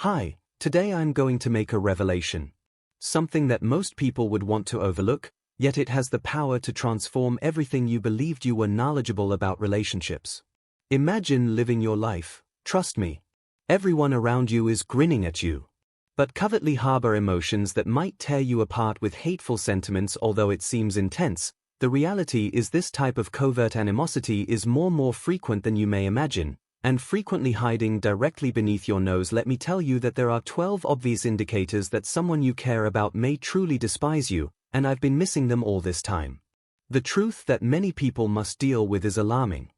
Hi, today I'm going to make a revelation. Something that most people would want to overlook, yet it has the power to transform everything you believed you were knowledgeable about relationships. Imagine living your life, trust me. Everyone around you is grinning at you. But covertly harbor emotions that might tear you apart with hateful sentiments. Although it seems intense, the reality is this type of covert animosity is more frequent than you may imagine, and frequently hiding directly beneath your nose. Let me tell you that there are 12 obvious indicators that someone you care about may truly despise you, and I've been missing them all this time. The truth that many people must deal with is alarming.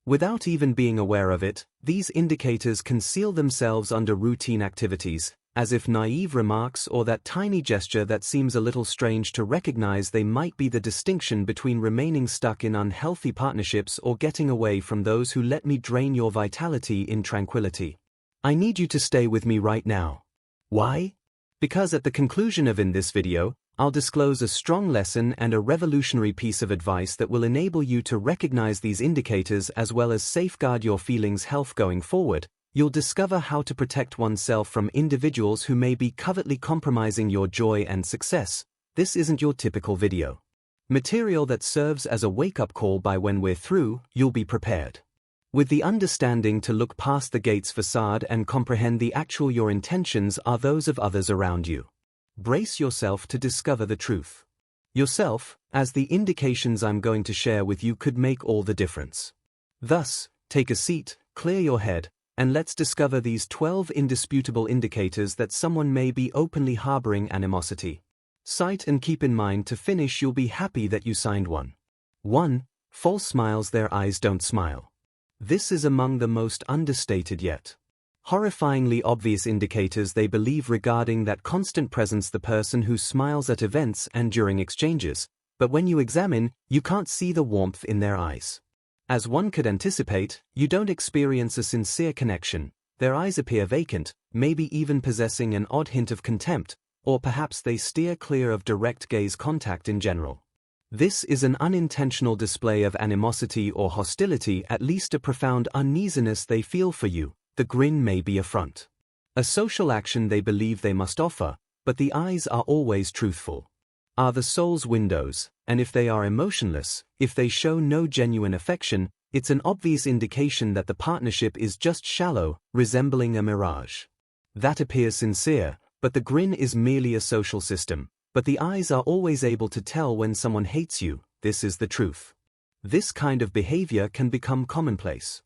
Without even being aware of it, these indicators conceal themselves under routine activities, as if naive remarks or that tiny gesture that seems a little strange to recognize. They might be the distinction between remaining stuck in unhealthy partnerships or getting away from those who let me drain your vitality in tranquility. I need you to stay with me right now. Why? Because at the conclusion of this video, I'll disclose a strong lesson and a revolutionary piece of advice that will enable you to recognize these indicators as well as safeguard your feelings' health going forward. You'll discover how to protect oneself from individuals who may be covertly compromising your joy and success. This isn't your typical video material that serves as a wake-up call. By when we're through, you'll be prepared with the understanding to look past the gate's facade and comprehend the actual your intentions are those of others around you. Brace yourself to discover the truth yourself, as the indications I'm going to share with you could make all the difference. Thus, take a seat, clear your head, and let's discover these 12 indisputable indicators that someone may be openly harboring animosity. Cite and keep in mind to finish. You'll be happy that you signed one. 1. False smiles. Their eyes don't smile. This is among the most understated yet horrifyingly obvious indicators they believe regarding that constant presence. The person who smiles at events and during exchanges, but when you examine, you can't see the warmth in their eyes. As one could anticipate, you don't experience a sincere connection. Their eyes appear vacant, maybe even possessing an odd hint of contempt, or perhaps they steer clear of direct gaze contact in general. This is an unintentional display of animosity or hostility, at least a profound uneasiness they feel for you. The grin may be a front, a social action they believe they must offer, but the eyes are always truthful. Are the soul's windows, and if they are emotionless, if they show no genuine affection, it's an obvious indication that the partnership is just shallow, resembling a mirage. That appears sincere, but the grin is merely a social system. But the eyes are always able to tell when someone hates you. This is the truth. This kind of behavior can become commonplace.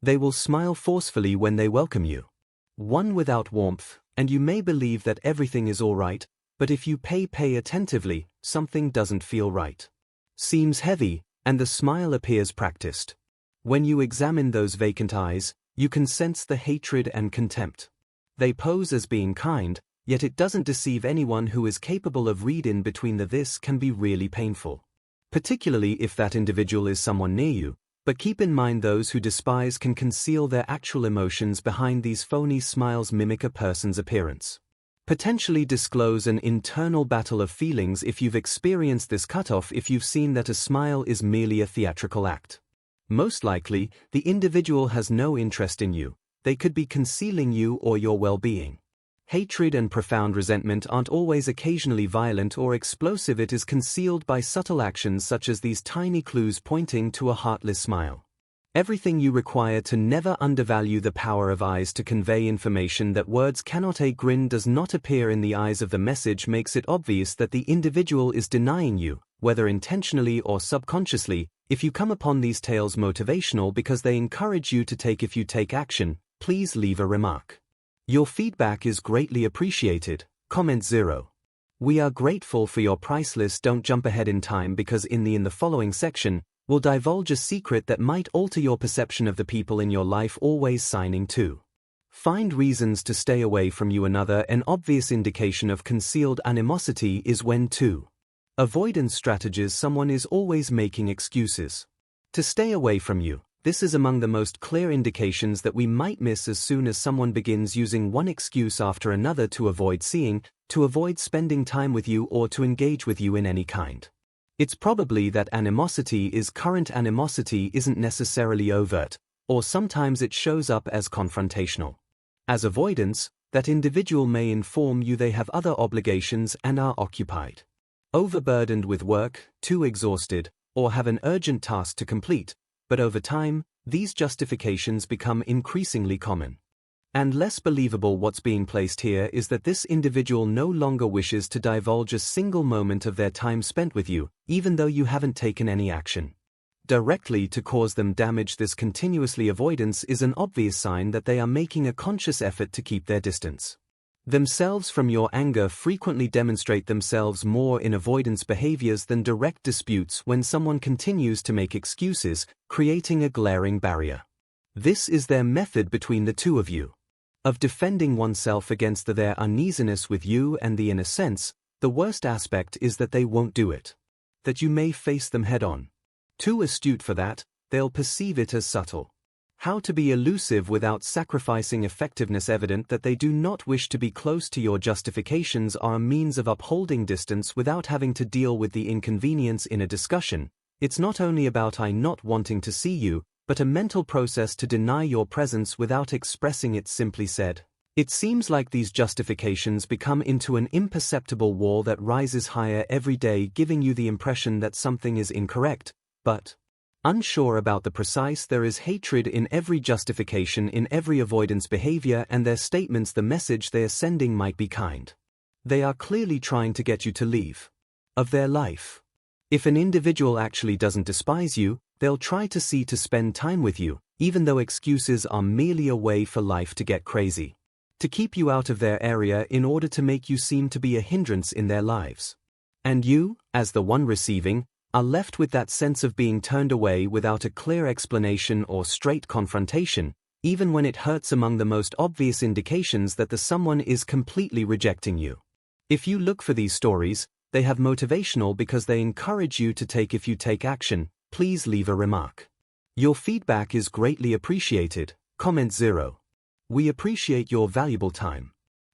They will smile forcefully when they welcome you. One without warmth, and you may believe that everything is all right, but if you pay attentively, something doesn't feel right. Seems heavy, and the smile appears practiced. When you examine those vacant eyes, you can sense the hatred and contempt. They pose as being kind, yet it doesn't deceive anyone who is capable of reading between the. This can be really painful, particularly if that individual is someone near you. But keep in mind, those who despise can conceal their actual emotions behind these phony smiles. Mimic a person's appearance, potentially disclose an internal battle of feelings. If you've experienced this cutoff, if you've seen that a smile is merely a theatrical act, most likely, the individual has no interest in you. They could be concealing you or your well-being. Hatred and profound resentment aren't always occasionally violent or explosive. It is concealed by subtle actions such as these tiny clues pointing to a heartless smile. Everything you require to never undervalue the power of eyes to convey information that words cannot. A grin does not appear in the eyes of the message makes it obvious that the individual is denying you, whether intentionally or subconsciously. If you come upon these tales motivational because they encourage you to take, if you take action, please leave a remark. Your feedback is greatly appreciated. Comment 0. We are grateful for your priceless. Don't jump ahead in time, because in the following section, we'll divulge a secret that might alter your perception of the people in your life. Always signing 2. Find reasons to stay away from you. An obvious indication of concealed animosity is when 2. Avoidance strategies. Someone is always making excuses to stay away from you. This is among the most clear indications that we might miss. As soon as someone begins using one excuse after another to avoid seeing, to avoid spending time with you, or to engage with you in any kind, it's probably that animosity is current. Animosity isn't necessarily overt, or sometimes it shows up as confrontational. As avoidance, that individual may inform you they have other obligations and are occupied, overburdened with work, too exhausted, or have an urgent task to complete, but over time, these justifications become increasingly common. And less believable. What's being placed here is that this individual no longer wishes to divulge a single moment of their time spent with you, even though you haven't taken any action directly to cause them damage. This continuously avoidance is an obvious sign that they are making a conscious effort to keep their distance themselves from your anger. Frequently demonstrate themselves more in avoidance behaviors than direct disputes when someone continues to make excuses, creating a glaring barrier. This is their method between the two of you of defending oneself against their uneasiness with you, and in a sense, the worst aspect is that they won't do it. That you may face them head-on. Too astute for that, they'll perceive it as subtle. How to be elusive without sacrificing effectiveness. Evident that they do not wish to be close to your justifications are a means of upholding distance without having to deal with the inconvenience in a discussion. It's not only about not wanting to see you, but a mental process to deny your presence without expressing it. Simply said, it seems like these justifications become into an imperceptible wall that rises higher every day, giving you the impression that something is incorrect, but unsure about the precise. There is hatred in every justification, in every avoidance behavior, and their statements. The message they are sending might be kind. They are clearly trying to get you to leave of their life. If an individual actually doesn't despise you, they'll try to spend time with you, even though excuses are merely a way for life to get crazy. To keep you out of their area in order to make you seem to be a hindrance in their lives. And you, as the one receiving, are left with that sense of being turned away without a clear explanation or straight confrontation, even when it hurts. Among the most obvious indications that the someone is completely rejecting you. If you look for these stories, they have motivational because they encourage you to take. If you take action, please leave a remark. Your feedback is greatly appreciated. Comment 0. We appreciate your valuable time.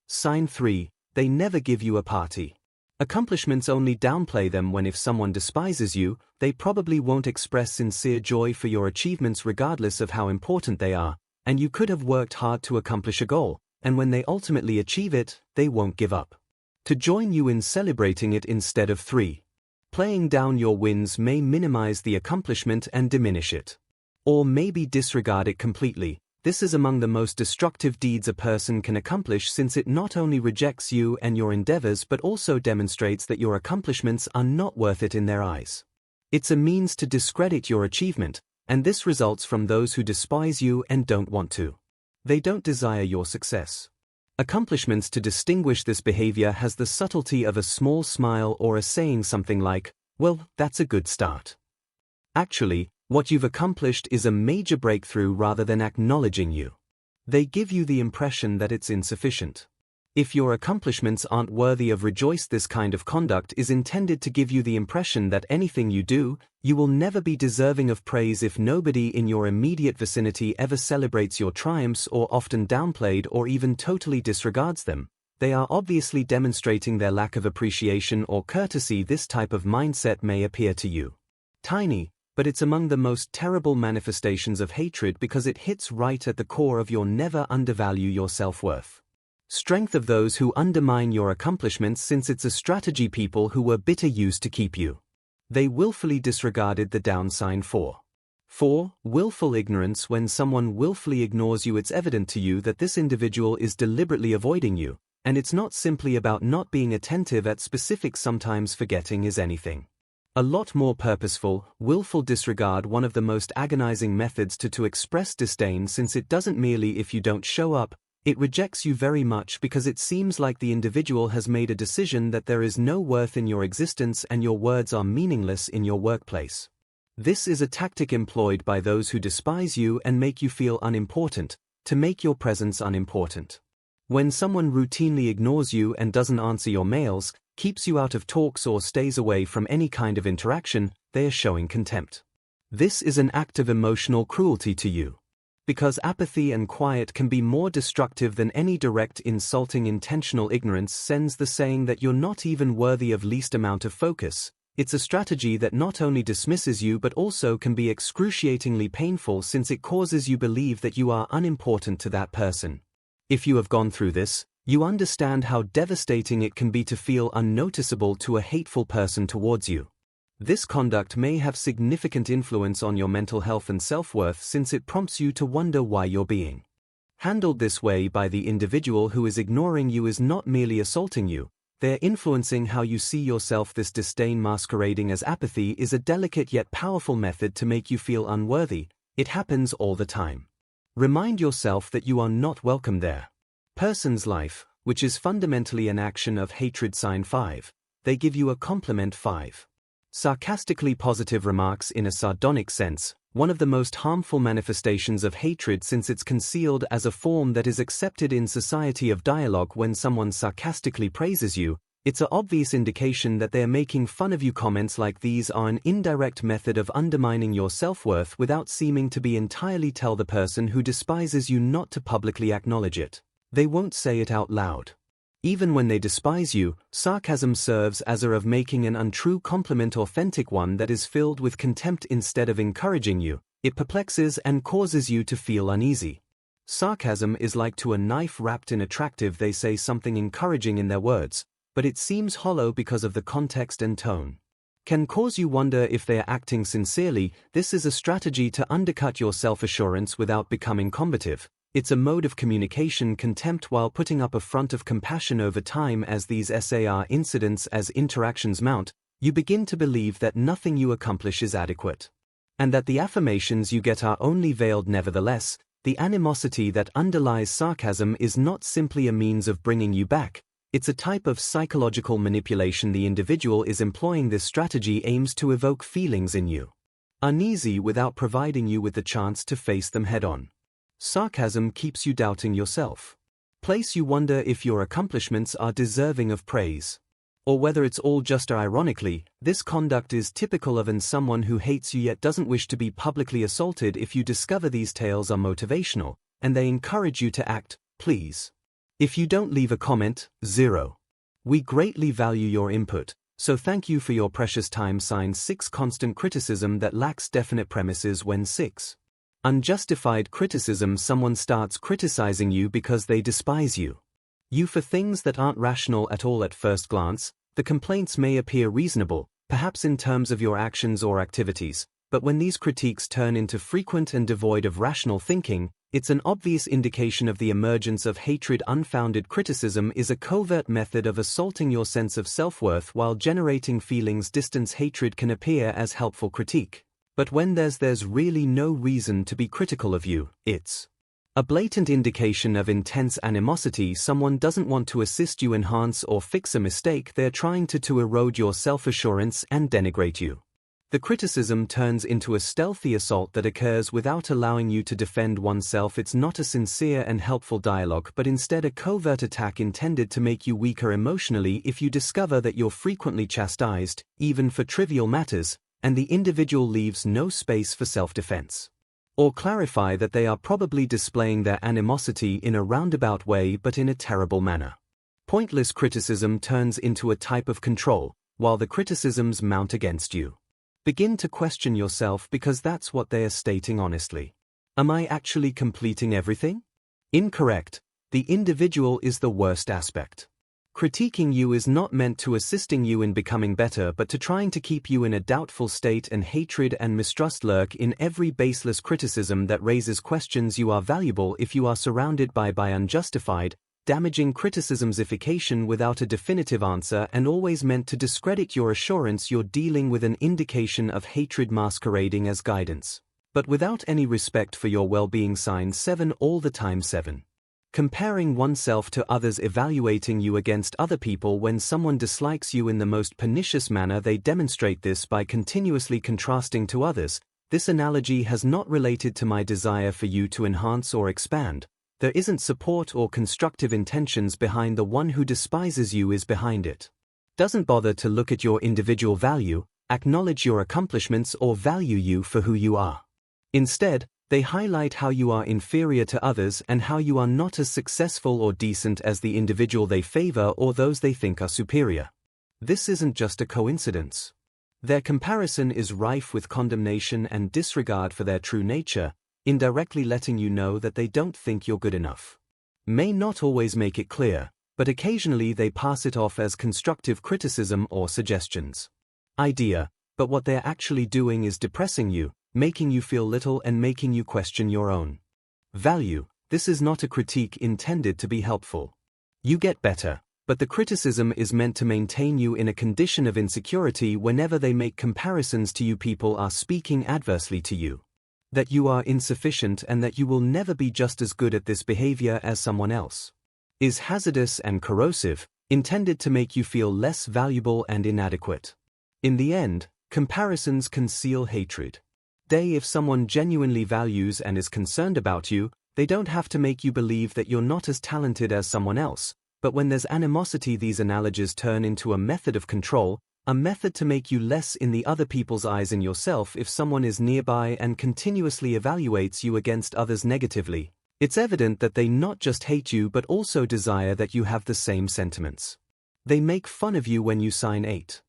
Sign 3. They never give you a party. Accomplishments only downplay them. When if someone despises you, they probably won't express sincere joy for your achievements regardless of how important they are, and you could have worked hard to accomplish a goal, and when they ultimately achieve it, they won't give up to join you in celebrating it. Instead of 3. Playing down your wins may minimize the accomplishment and diminish it. Or maybe disregard it completely. This is among the most destructive deeds a person can accomplish, since it not only rejects you and your endeavors but also demonstrates that your accomplishments are not worth it in their eyes. It's a means to discredit your achievement, and this results from those who despise you and don't want to. They don't desire your success. Accomplishments. To distinguish this behavior has the subtlety of a small smile or a saying something like, "Well, that's a good start." Actually, what you've accomplished is a major breakthrough rather than acknowledging you. They give you the impression that it's insufficient. If your accomplishments aren't worthy of rejoice, this kind of conduct is intended to give you the impression that anything you do, you will never be deserving of praise. If nobody in your immediate vicinity ever celebrates your triumphs, or often downplayed or even totally disregards them, they are obviously demonstrating their lack of appreciation or courtesy. This type of mindset may appear to you tiny, but it's among the most terrible manifestations of hatred because it hits right at the core of your never undervalue your self-worth. Strength of those who undermine your accomplishments, since it's a strategy people who were bitter used to keep you. They willfully disregarded the down sign. 4. Willful ignorance. When someone willfully ignores you, it's evident to you that this individual is deliberately avoiding you, and it's not simply about not being attentive at specifics. Sometimes forgetting is anything a lot more purposeful. Willful disregard, one of the most agonizing methods to express disdain, since it doesn't merely if you don't show up, it rejects you very much because it seems like the individual has made a decision that there is no worth in your existence and your words are meaningless in your workplace. This is a tactic employed by those who despise you and make you feel unimportant, to make your presence unimportant. When someone routinely ignores you and doesn't answer your mails, keeps you out of talks or stays away from any kind of interaction, they are showing contempt. This is an act of emotional cruelty to you. Because apathy and quiet can be more destructive than any direct insulting. Intentional ignorance sends the saying that you're not even worthy of least amount of focus. It's a strategy that not only dismisses you but also can be excruciatingly painful, since it causes you believe that you are unimportant to that person. If you have gone through this, You understand how devastating it can be to feel unnoticeable to a hateful person towards you. This conduct may have significant influence on your mental health and self-worth since it prompts you to wonder why you're being handled this way by the individual who is ignoring you is not merely assaulting you, they're influencing how you see yourself. This disdain masquerading as apathy is a delicate yet powerful method to make you feel unworthy. It happens all the time. Remind yourself that you are not welcome there. Person's life, which is fundamentally an action of hatred. Sign 5. They give you a compliment. 5. Sarcastically positive remarks in a sardonic sense, one of the most harmful manifestations of hatred since it's concealed as a form that is accepted in society of dialogue. When someone sarcastically praises you, it's an obvious indication that they're making fun of you. Comments like these are an indirect method of undermining your self-worth without seeming to be entirely. Tell the person who despises you not to publicly acknowledge it. They won't say it out loud. Even when they despise you, sarcasm serves as a way of making an untrue compliment authentic, one that is filled with contempt instead of encouraging you. It perplexes and causes you to feel uneasy. Sarcasm is like to a knife wrapped in attractive. They say something encouraging in their words, but it seems hollow because of the context and tone. Can cause you wonder if they are acting sincerely. This is a strategy to undercut your self-assurance without becoming combative. It's a mode of communication contempt while putting up a front of compassion. Over time, as these SAR incidents as interactions mount, you begin to believe that nothing you accomplish is adequate, and that the affirmations you get are only veiled. Nevertheless, the animosity that underlies sarcasm is not simply a means of bringing you back, it's a type of psychological manipulation. The individual is employing this strategy aims to evoke feelings in you uneasy without providing you with the chance to face them head-on. Sarcasm keeps you doubting yourself. Place you wonder if your accomplishments are deserving of praise, or whether it's all just ironically. This conduct is typical of someone who hates you yet doesn't wish to be publicly assaulted. If you discover these tales are motivational, and they encourage you to act, please. If you don't leave a comment, 0. We greatly value your input, so thank you for your precious time. Sign 6. Constant criticism that lacks definite premises. When 6. Unjustified criticism. Someone starts criticizing you because they despise you for things that aren't rational at all. At first glance, the complaints may appear reasonable, perhaps in terms of your actions or activities, but when these critiques turn into frequent and devoid of rational thinking, it's an obvious indication of the emergence of hatred. Unfounded criticism is a covert method of assaulting your sense of self-worth while generating feelings. Distance. Hatred can appear as helpful critique, but when there's really no reason to be critical of you, it's a blatant indication of intense animosity. Someone doesn't want to assist you enhance or fix a mistake. They're trying to erode your self-assurance and denigrate you. The criticism turns into a stealthy assault that occurs without allowing you to defend oneself. It's not a sincere and helpful dialogue, but instead a covert attack intended to make you weaker emotionally. If you discover that you're frequently chastised, even for trivial matters, and the individual leaves no space for self-defense, or clarify that they are probably displaying their animosity in a roundabout way but in a terrible manner. Pointless criticism turns into a type of control, while the criticisms mount against you. Begin to question yourself because that's what they are stating honestly. Am I actually completing everything? Incorrect. The individual is the worst aspect. Critiquing you is not meant to assisting you in becoming better but to trying to keep you in a doubtful state, and hatred and mistrust lurk in every baseless criticism that raises questions. You are valuable if you are surrounded by unjustified, damaging criticismsification without a definitive answer and always meant to discredit your assurance. You're dealing with an indication of hatred masquerading as guidance, but without any respect for your well-being. Sign 7. All the time. 7. Comparing oneself to others. Evaluating you against other people. When someone dislikes you in the most pernicious manner, they demonstrate this by continuously contrasting to others. This analogy has not related to my desire for you to enhance or expand. There isn't support or constructive intentions behind. The one who despises you is behind it. Doesn't bother to look at your individual value, acknowledge your accomplishments, or value you for who you are. Instead, they highlight how you are inferior to others and how you are not as successful or decent as the individual they favor or those they think are superior. This isn't just a coincidence. Their comparison is rife with condemnation and disregard for their true nature, indirectly letting you know that they don't think you're good enough. may not always make it clear, but occasionally they pass it off as constructive criticism or suggestions. Idea, but what they're actually doing is depressing you, making you feel little and making you question your own value. This is not a critique intended to be helpful. You get better, but the criticism is meant to maintain you in a condition of insecurity whenever they make comparisons to you. People are speaking adversely to you. That you are insufficient and that you will never be just as good at this behavior as someone else. Is hazardous and corrosive, intended to make you feel less valuable and inadequate. In the end, comparisons conceal hatred. If someone genuinely values and is concerned about you, they don't have to make you believe that you're not as talented as someone else, but when there's animosity, these analogies turn into a method of control, a method to make you less in the other people's eyes and yourself. If someone is nearby and continuously evaluates you against others negatively, it's evident that they not just hate you but also desire that you have the same sentiments. They make fun of you when you sign 8.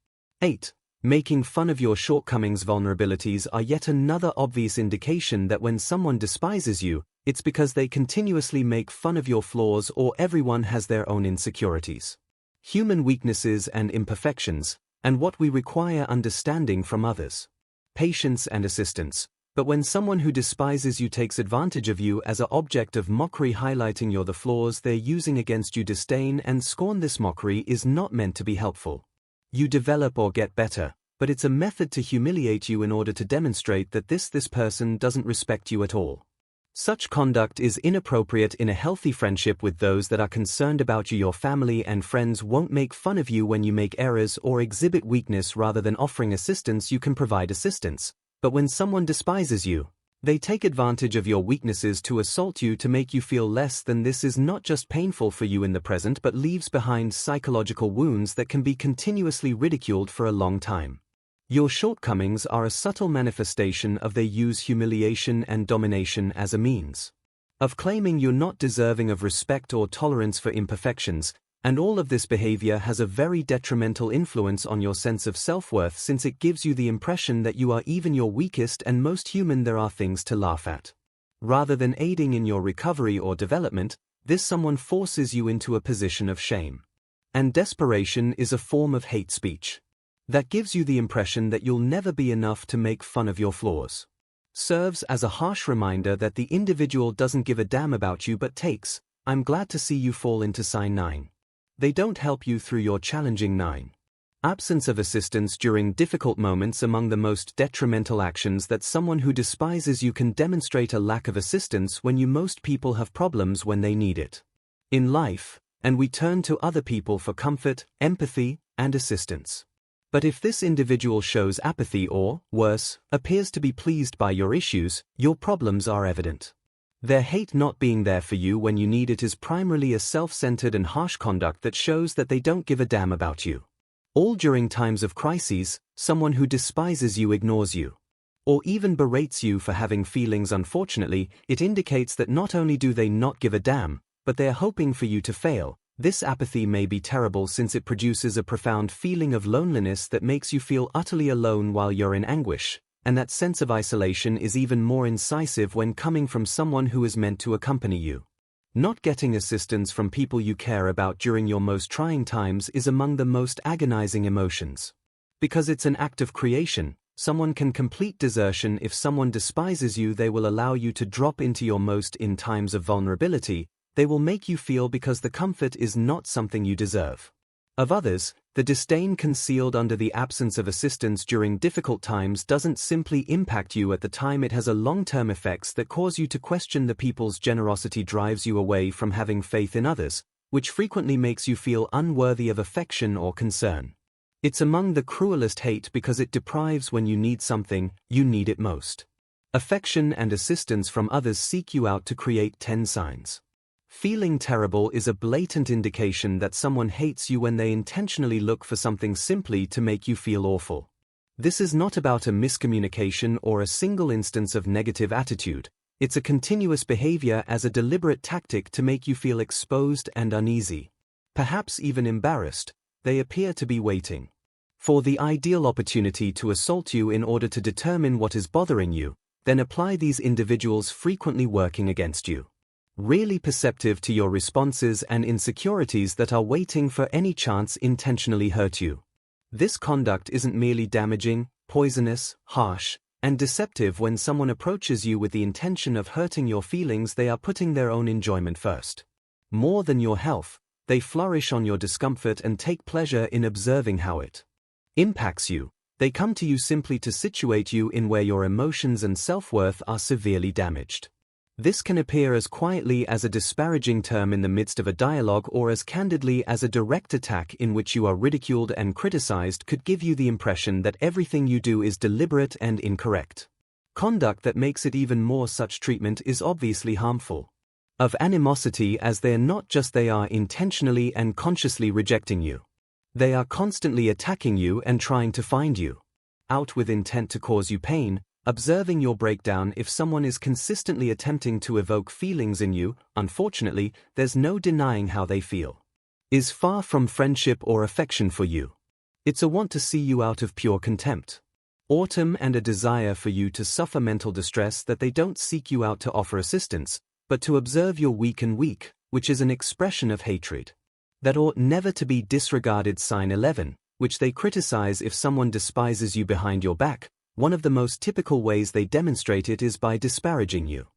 Making fun of your shortcomings. Vulnerabilities are yet another obvious indication that when someone despises you, it's because they continuously make fun of your flaws, or everyone has their own insecurities, human weaknesses and imperfections, and what we require understanding from others, patience and assistance. But when someone who despises you takes advantage of you as an object of mockery, highlighting the flaws they're using against you, disdain and scorn. This mockery is not meant to be helpful. You develop or get better, but it's a method to humiliate you in order to demonstrate that this person doesn't respect you at all. Such conduct is inappropriate in a healthy friendship with those that are concerned about you. Your family and friends won't make fun of you when you make errors or exhibit weakness. Rather than offering assistance, you can provide assistance. But when someone despises you, they take advantage of your weaknesses to assault you, to make you feel less than. This is not just painful for you in the present but leaves behind psychological wounds that can be continuously ridiculed for a long time. Your shortcomings are a subtle manifestation of their use humiliation and domination as a means of claiming you're not deserving of respect or tolerance for imperfections, and all of this behavior has a very detrimental influence on your sense of self-worth, since it gives you the impression that you are even your weakest and most human. There are things to laugh at. Rather than aiding in your recovery or development, someone forces you into a position of shame. And desperation is a form of hate speech that gives you the impression that you'll never be enough to make fun of your flaws. Serves as a harsh reminder that the individual doesn't give a damn about you but takes, "I'm glad to see you fall into sign 9. They don't help you through your challenging 9. Absence of assistance during difficult moments. Among the most detrimental actions that someone who despises you can demonstrate a lack of assistance when most people have problems when they need it in life, and we turn to other people for comfort, empathy, and assistance. But if this individual shows apathy or, worse, appears to be pleased by your issues, your problems are evident. Their hate not being there for you when you need it is primarily a self-centered and harsh conduct that shows that they don't give a damn about you. All during times of crises, someone who despises you ignores you, or even berates you for having feelings. Unfortunately, it indicates that not only do they not give a damn, but they are hoping for you to fail. This apathy may be terrible since it produces a profound feeling of loneliness that makes you feel utterly alone while you're in anguish, and that sense of isolation is even more incisive when coming from someone who is meant to accompany you. Not getting assistance from people you care about during your most trying times is among the most agonizing emotions. Because it's an act of creation, someone can complete desertion. If someone despises you, they will allow you to drop into your most in times of vulnerability. They will make you feel because the comfort is not something you deserve. Of others, the disdain concealed under the absence of assistance during difficult times doesn't simply impact you at the time, it has a long-term effects that cause you to question the people's generosity, drives you away from having faith in others, which frequently makes you feel unworthy of affection or concern. It's among the cruelest hate because it deprives when you need something, you need it most. Affection and assistance from others seek you out to create 10 signs. Feeling terrible is a blatant indication that someone hates you when they intentionally look for something simply to make you feel awful. This is not about a miscommunication or a single instance of negative attitude. It's a continuous behavior as a deliberate tactic to make you feel exposed and uneasy. Perhaps even embarrassed. They appear to be waiting for the ideal opportunity to assault you in order to determine what is bothering you, then apply these individuals frequently working against you. really perceptive to your responses and insecurities that are waiting for any chance intentionally hurt you. This conduct isn't merely damaging, poisonous, harsh, and deceptive. When someone approaches you with the intention of hurting your feelings, they are putting their own enjoyment first. More than your health, they flourish on your discomfort and take pleasure in observing how it impacts you. They come to you simply to situate you in where your emotions and self-worth are severely damaged. This can appear as quietly as a disparaging term in the midst of a dialogue, or as candidly as a direct attack in which you are ridiculed and criticized could give you the impression that everything you do is deliberate and incorrect. Conduct that makes it even more. Such treatment is obviously harmful. Of animosity, as they are intentionally and consciously rejecting you. They are constantly attacking you and trying to find you out with intent to cause you pain. Observing your breakdown. If someone is consistently attempting to evoke feelings in you, unfortunately, there's no denying how they feel. Is far from friendship or affection for you. It's a want to see you out of pure contempt. Autumn, and a desire for you to suffer mental distress that they don't seek you out to offer assistance, but to observe your weak, which is an expression of hatred that ought never to be disregarded. Sign 11, which they criticize. If someone despises you behind your back, one of the most typical ways they demonstrate it is by disparaging you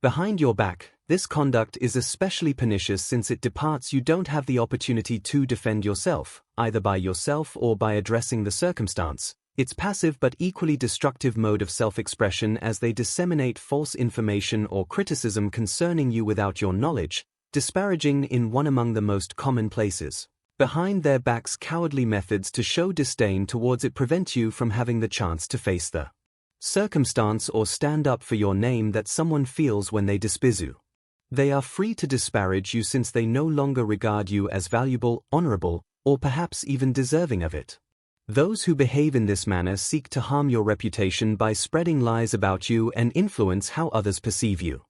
behind your back. This conduct is especially pernicious since it departs. You don't have the opportunity to defend yourself, either by yourself or by addressing the circumstance. It's passive but equally destructive mode of self-expression, as they disseminate false information or criticism concerning you without your knowledge. Disparaging in one among the most common places behind their backs. Cowardly methods to show disdain towards it prevent you from having the chance to face the circumstance or stand up for your name that someone feels when they despise you. They are free to disparage you since they no longer regard you as valuable, honorable, or perhaps even deserving of it. Those who behave in this manner seek to harm your reputation by spreading lies about you and influence how others perceive you.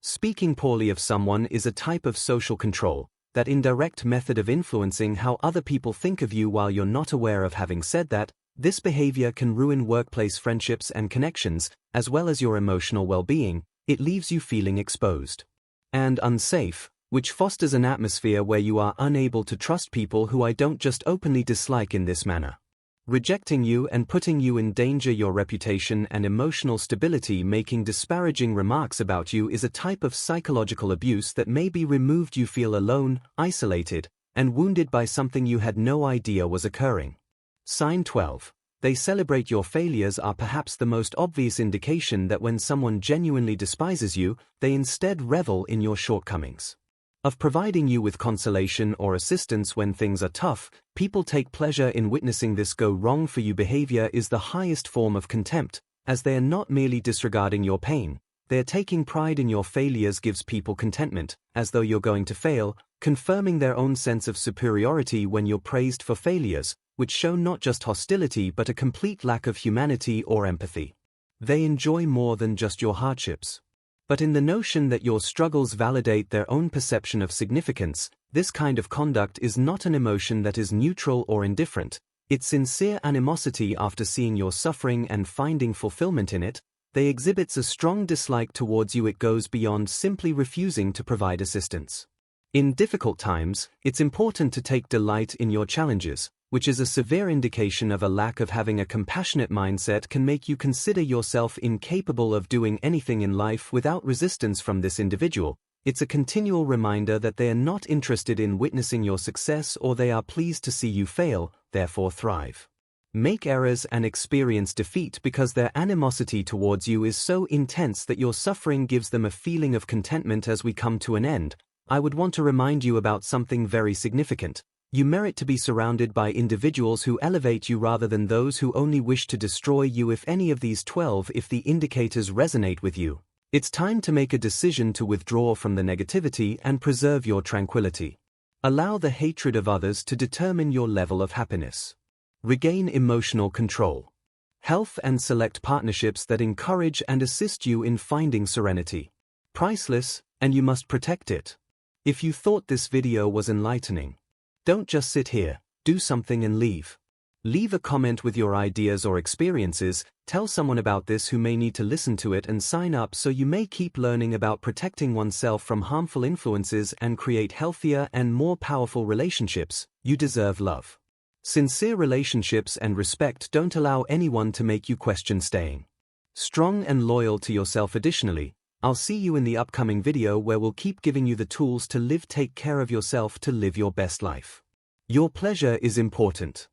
Speaking poorly of someone is a type of social control, that indirect method of influencing how other people think of you while you're not aware of having said that. This behavior can ruin workplace friendships and connections, as well as your emotional well-being. It leaves you feeling exposed and unsafe, which fosters an atmosphere where you are unable to trust people who I don't just openly dislike in this manner. Rejecting you and putting you in danger your reputation and emotional stability. Making disparaging remarks about you is a type of psychological abuse that may be removed. You feel alone, isolated, and wounded by something you had no idea was occurring. Sign 12. They celebrate your failures are perhaps the most obvious indication that when someone genuinely despises you, they instead revel in your shortcomings. Of providing you with consolation or assistance when things are tough, people take pleasure in witnessing this go wrong for you. Behavior is the highest form of contempt, as they are not merely disregarding your pain, they are taking pride in your failures. Gives people contentment, as though you're going to fail, confirming their own sense of superiority when you're praised for failures, which show not just hostility but a complete lack of humanity or empathy. They enjoy more than just your hardships, but in the notion that your struggles validate their own perception of significance. This kind of conduct is not an emotion that is neutral or indifferent. It's sincere animosity after seeing your suffering and finding fulfillment in it. They exhibits a strong dislike towards you. It goes beyond simply refusing to provide assistance. In difficult times, it's important to take delight in your challenges, which is a severe indication of a lack of having a compassionate mindset. Can make you consider yourself incapable of doing anything in life without resistance from this individual. It's a continual reminder that they are not interested in witnessing your success, or they are pleased to see you fail, therefore thrive. Make errors and experience defeat because their animosity towards you is so intense that your suffering gives them a feeling of contentment. As we come to an end, I would want to remind you about something very significant. You merit to be surrounded by individuals who elevate you rather than those who only wish to destroy you. If any of these 12 if the indicators resonate with you, it's time to make a decision to withdraw from the negativity and preserve your tranquility. Allow the hatred of others to determine your level of happiness. Regain emotional control. Health and select partnerships that encourage and assist you in finding serenity. Priceless, and you must protect it. If you thought this video was enlightening, don't just sit here, do something and leave. Leave a comment with your ideas or experiences, tell someone about this who may need to listen to it, and sign up so you may keep learning about protecting oneself from harmful influences and create healthier and more powerful relationships. You deserve love. Sincere relationships and respect don't allow anyone to make you question staying strong and loyal to yourself. Additionally, I'll see you in the upcoming video where we'll keep giving you the tools to take care of yourself to live your best life. Your pleasure is important.